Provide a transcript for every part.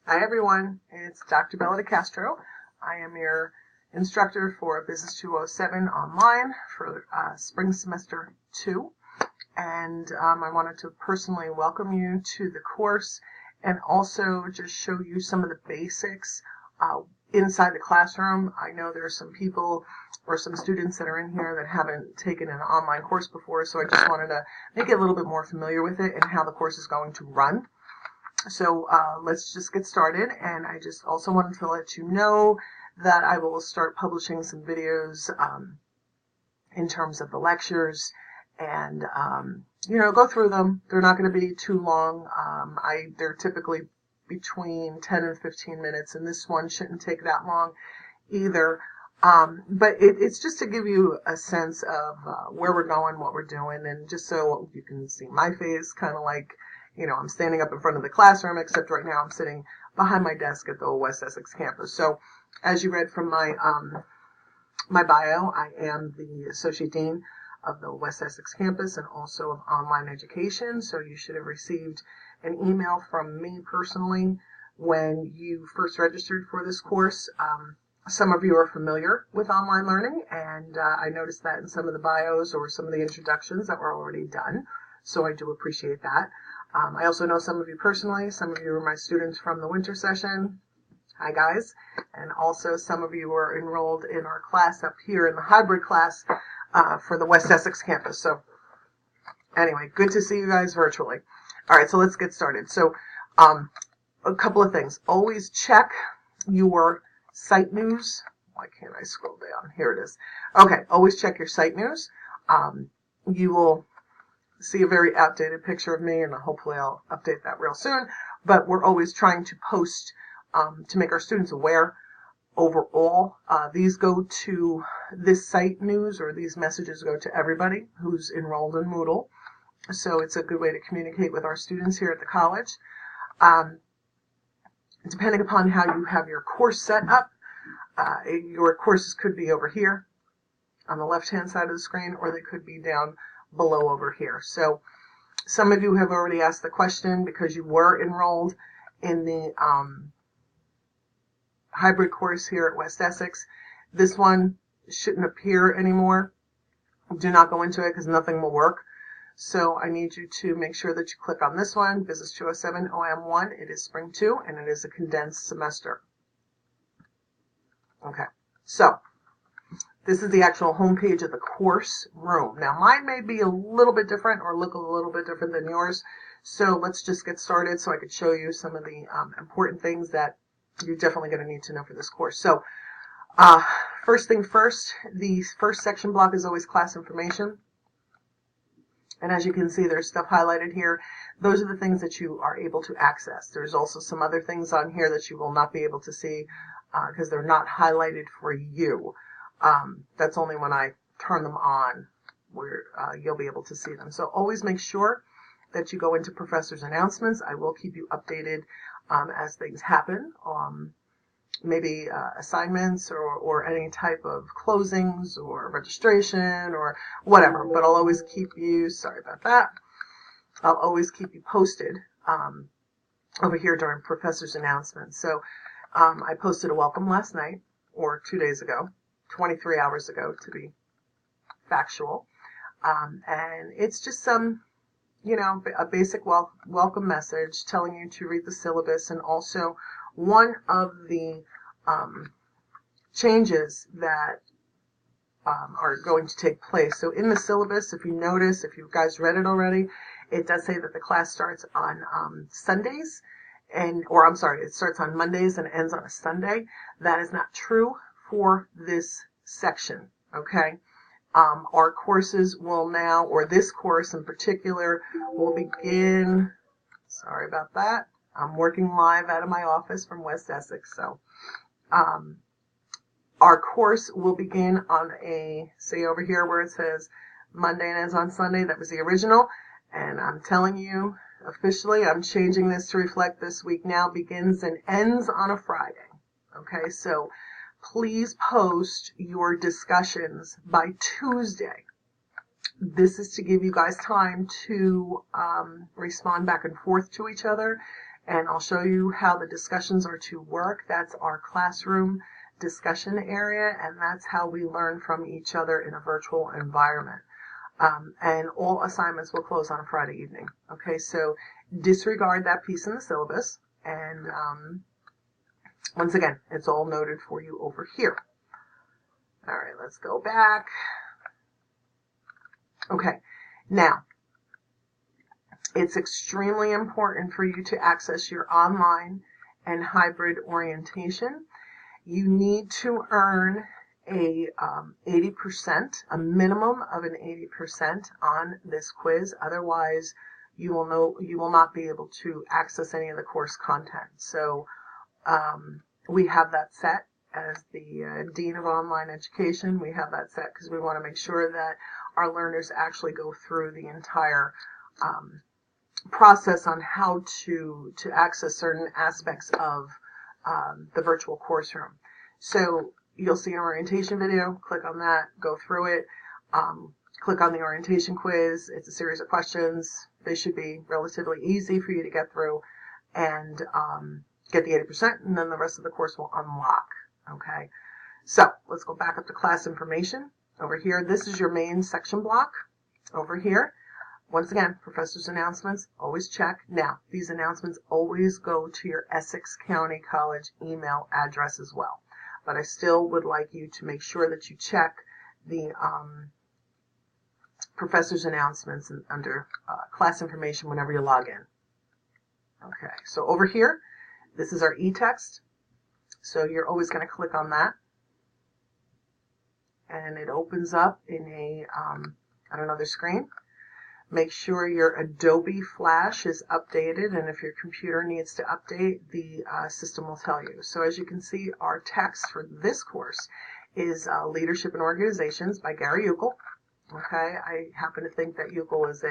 Hi everyone, it's Dr. Bella DeCastro. I am your instructor for Business 207 online for spring semester 2. And I wanted to personally welcome you to the course and also just show you some of the basics inside the classroom. I know there are some people or some students that are in here that haven't taken an online course before, so I just wanted to make it a little bit more familiar with it and how the course is going to run. So let's just get started, and I just also wanted to let you know that I will start publishing some videos in terms of the lectures and go through them. They're not going to be too long. They're typically between 10 and 15 minutes, and this one shouldn't take that long either. But it's just to give you a sense of where we're going, what we're doing, and just so you can see my face, kind of like, I'm standing up in front of the classroom, except right now I'm sitting behind my desk at the West Essex campus. So as you read from my bio, I am the Associate Dean of the West Essex campus and also of online education. So you should have received an email from me personally when you first registered for this course. Some of you are familiar with online learning, and I noticed that in some of the bios or some of the introductions that were already done. So I do appreciate that. I also know some of you personally. Some of you are my students from the winter session. Hi, guys. And also some of you are enrolled in our class up here in the hybrid class for the West Essex campus. So anyway, good to see you guys virtually. All right, so let's get started. So a couple of things. Always check your site news. Why can't I scroll down? Here it is. Okay, always check your site news. You will see a very outdated picture of me, and hopefully I'll update that real soon. But we're always trying to post to make our students aware overall. These go to this site news, or these messages go to everybody who's enrolled in Moodle. So it's a good way to communicate with our students here at the college. Depending upon how you have your course set up, your courses could be over here on the left-hand side of the screen, or they could be down below over here. So some of you have already asked the question because you were enrolled in the hybrid course here at West Essex. This one shouldn't appear anymore. Do not go into it because nothing will work. So I need you to make sure that you click on this one, Business 207 OM1. It is Spring 2, and it is a condensed semester. Okay, so this is the actual homepage of the course room. Now, mine may be a little bit different or look a little bit different than yours. So let's just get started so I could show you some of the important things that you're definitely going to need to know for this course. So first thing first, the first section block is always class information. And as you can see, there's stuff highlighted here. Those are the things that you are able to access. There's also some other things on here that you will not be able to see because they're not highlighted for you. That's only when I turn them on where you'll be able to see them. So always make sure that you go into professor's announcements. I will keep you updated as things happen. Maybe assignments or any type of closings or registration or whatever. But I'll always keep you, sorry about that, I'll always keep you posted over here during professor's announcements. So I posted a welcome last night, or 2 days ago, 23 hours ago to be factual. And it's just some, a basic welcome message telling you to read the syllabus, and also one of the changes that are going to take place. So in the syllabus, if you notice, if you guys read it already, it does say that the class starts on Sundays, it starts on Mondays and ends on a Sunday. That is not true for this section, okay? Our courses will now, or this course in particular, will begin, sorry about that, I'm working live out of my office from West Essex, so our course will begin on see over here where it says Monday and ends on Sunday. That was the original, and I'm telling you officially I'm changing this to reflect this week now begins and ends on a Friday. Okay, so please post your discussions by Tuesday. This is to give you guys time to respond back and forth to each other and I'll show you how the discussions are to work. That's our classroom discussion area, and that's how we learn from each other in a virtual environment. And all assignments will close on a Friday evening. Okay, so disregard that piece in the syllabus, and once again, it's all noted for you over here. All right, let's go back. Okay, now, it's extremely important for you to access your online and hybrid orientation. You need to earn a 80%, a minimum of an 80% on this quiz. Otherwise, you will not be able to access any of the course content. So we have that set as the Dean of Online Education. We have that set because we want to make sure that our learners actually go through the entire process on how to access certain aspects of the virtual course room. So you'll see an orientation video, click on that, go through it, click on the orientation quiz. It's a series of questions. They should be relatively easy for you to get through and get the 80%, and then the rest of the course will unlock. Okay, so let's go back up to class information. Over here, this is your main section block. Over here, once again, professor's announcements, always check. Now, these announcements always go to your Essex County College email address as well. But I still would like you to make sure that you check the professor's announcements under class information whenever you log in. Okay, so over here, this is our e-text. So you're always going to click on that. And it opens up in another screen. Make sure your Adobe Flash is updated, and if your computer needs to update, the system will tell you. So as you can see, our text for this course is Leadership and Organizations by Gary Uckel. Okay, I happen to think that Uckel is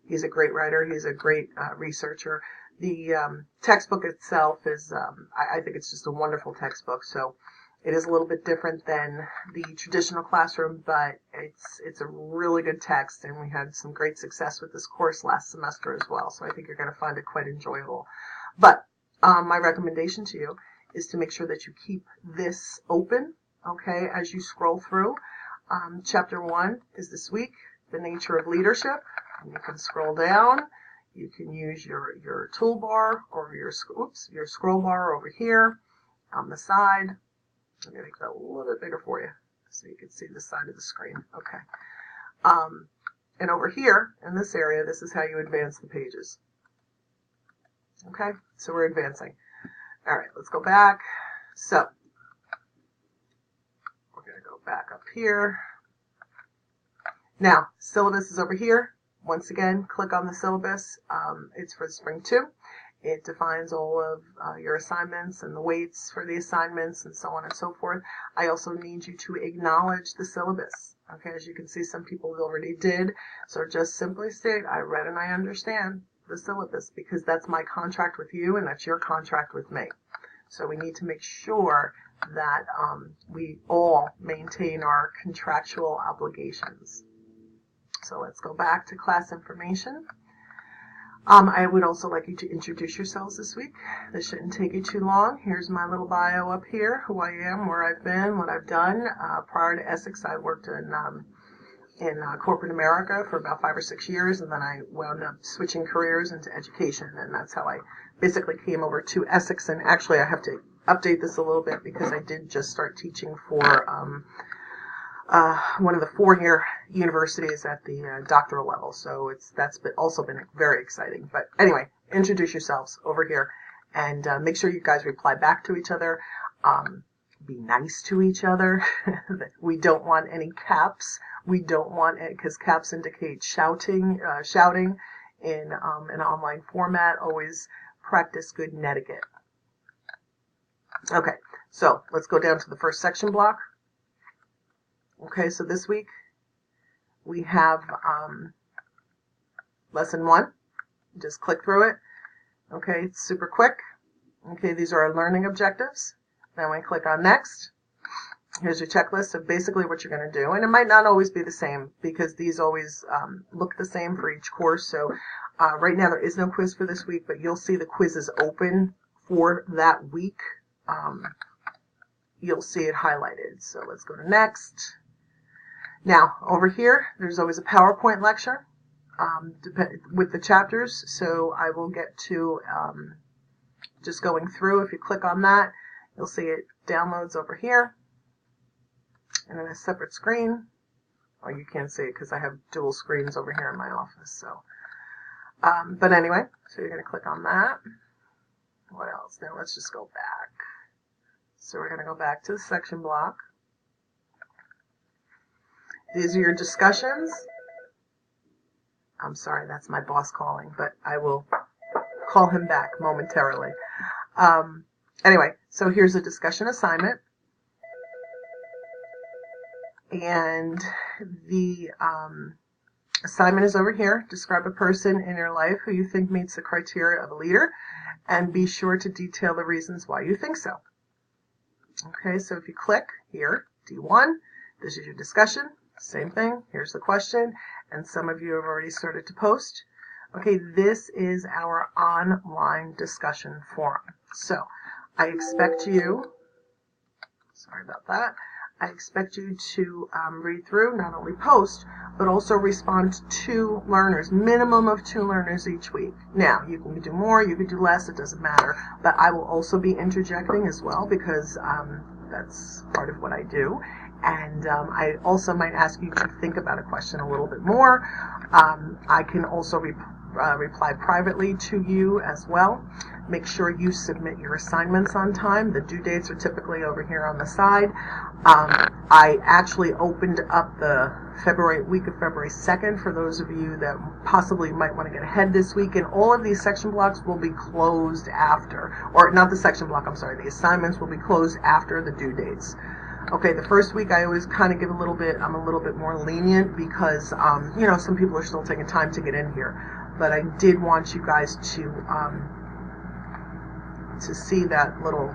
he's a great writer. He's a great researcher. The textbook itself is, I think it's just a wonderful textbook. So it is a little bit different than the traditional classroom, but it's a really good text, and we had some great success with this course last semester as well. So I think you're going to find it quite enjoyable. But my recommendation to you is to make sure that you keep this open, okay, as you scroll through. Chapter 1 is this week, the nature of leadership. And you can scroll down. You can use your toolbar or your scroll bar over here on the side. I'm going to make that a little bit bigger for you so you can see the side of the screen. Okay. And over here in this area, this is how you advance the pages. Okay, so we're advancing. All right, let's go back. So we're going to go back up here. Now, syllabus is over here. Once again, click on the syllabus. It's for Spring 2. It defines all of your assignments and the weights for the assignments and so on and so forth. I also need you to acknowledge the syllabus. Okay, as you can see, some people already did. So just simply state, I read and I understand the syllabus, because that's my contract with you and that's your contract with me. So we need to make sure that we all maintain our contractual obligations. So let's go back to class information. I would also like you to introduce yourselves this week. This shouldn't take you too long. Here's my little bio up here, who I am, where I've been, what I've done. Prior to Essex, I worked in corporate America for about 5 or 6 years, and then I wound up switching careers into education, and that's how I basically came over to Essex. And actually, I have to update this a little bit because I did just start teaching for one of the 4-year universities at the doctoral level. So that's also been very exciting. But anyway, introduce yourselves over here and make sure you guys reply back to each other. Be nice to each other. We don't want any caps. We don't want it, because caps indicate shouting in an online format. Always practice good netiquette. Okay, so let's go down to the first section block. Okay, so this week we have lesson 1. Just click through it. Okay, it's super quick. Okay, these are our learning objectives. Then we click on next. Here's your checklist of basically what you're going to do. And it might not always be the same, because these always look the same for each course. So Right now there is no quiz for this week, but you'll see the quizzes open for that week. You'll see it highlighted. So let's go to next. Now, over here, there's always a PowerPoint lecture with the chapters. So I will get to just going through. If you click on that, you'll see it downloads over here and in a separate screen. Oh, you can't see it because I have dual screens over here in my office. So, but anyway, so you're going to click on that. What else? Now let's just go back. So we're going to go back to the section block. These are your discussions. I'm sorry, that's my boss calling, but I will call him back momentarily. Anyway, so here's a discussion assignment. And the assignment is over here. Describe a person in your life who you think meets the criteria of a leader, and be sure to detail the reasons why you think so. Okay, so if you click here, D1, this is your discussion. Same thing. Here's the question, and some of you have already started to post. Okay, this is our online discussion forum. So I expect you, sorry about that, I expect you to read through, not only post, but also respond to 2 learners, minimum of 2 learners each week. Now, you can do more, you can do less, it doesn't matter, but I will also be interjecting as well because that's part of what I do. And I also might ask you to think about a question a little bit more. I can also reply privately to you as well. Make sure you submit your assignments on time. The due dates are typically over here on the side. I actually opened up the week of February 2nd for those of you that possibly might want to get ahead this week. And all of these section blocks will be closed after, or not the section block, I'm sorry, the assignments will be closed after the due dates. Okay, the first week I always kind of give I'm a little bit more lenient because, you know, some people are still taking time to get in here. But I did want you guys to see that little,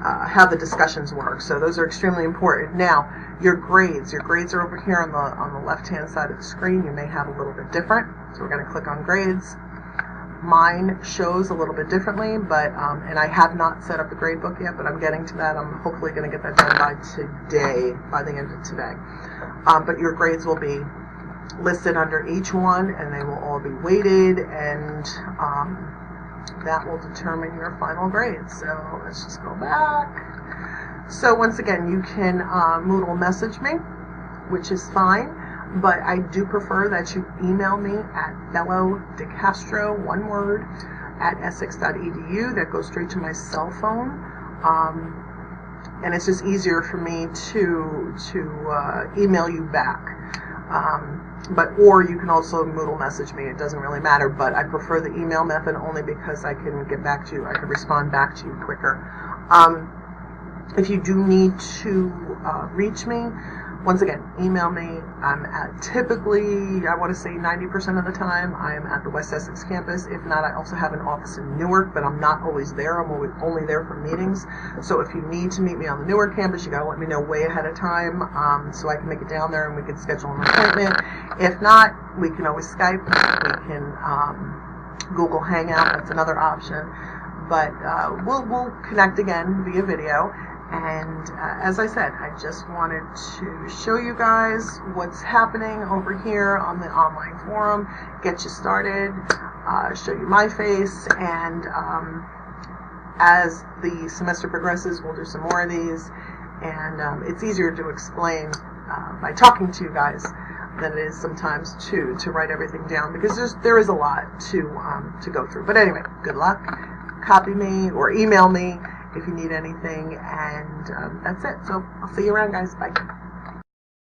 how the discussions work. So those are extremely important. Now, your grades are over here on the left-hand side of the screen. You may have a little bit different. So we're going to click on grades. Mine shows a little bit differently, but and I have not set up the grade book yet, but I'm getting to that. I'm hopefully going to get that done by the end of today. But your grades will be listed under each one, and they will all be weighted, and that will determine your final grade. So let's just go back. So once again, you can Moodle message me, which is fine. But I do prefer that you email me at bellodecastro, one word, at essex.edu. That goes straight to my cell phone. And it's just easier for me to email you back. Or you can also Moodle message me. It doesn't really matter, but I prefer the email method only because I can get back to you. I can respond back to you quicker. If you do need to reach me, once again, email me. I'm typically, I want to say 90% of the time, I am at the West Essex campus. If not, I also have an office in Newark, but I'm not always there. I'm only there for meetings. So if you need to meet me on the Newark campus, you got to let me know way ahead of time so I can make it down there and we can schedule an appointment. If not, we can always Skype. We can Google Hangout. That's another option. But we'll connect again via video. And as I said, I just wanted to show you guys what's happening over here on the online forum, get you started, show you my face, and as the semester progresses, we'll do some more of these. And it's easier to explain by talking to you guys than it is sometimes to write everything down, because there is a lot to go through. But anyway, good luck. Copy me or email me if you need anything, and that's it. So I'll see you around, guys. Bye.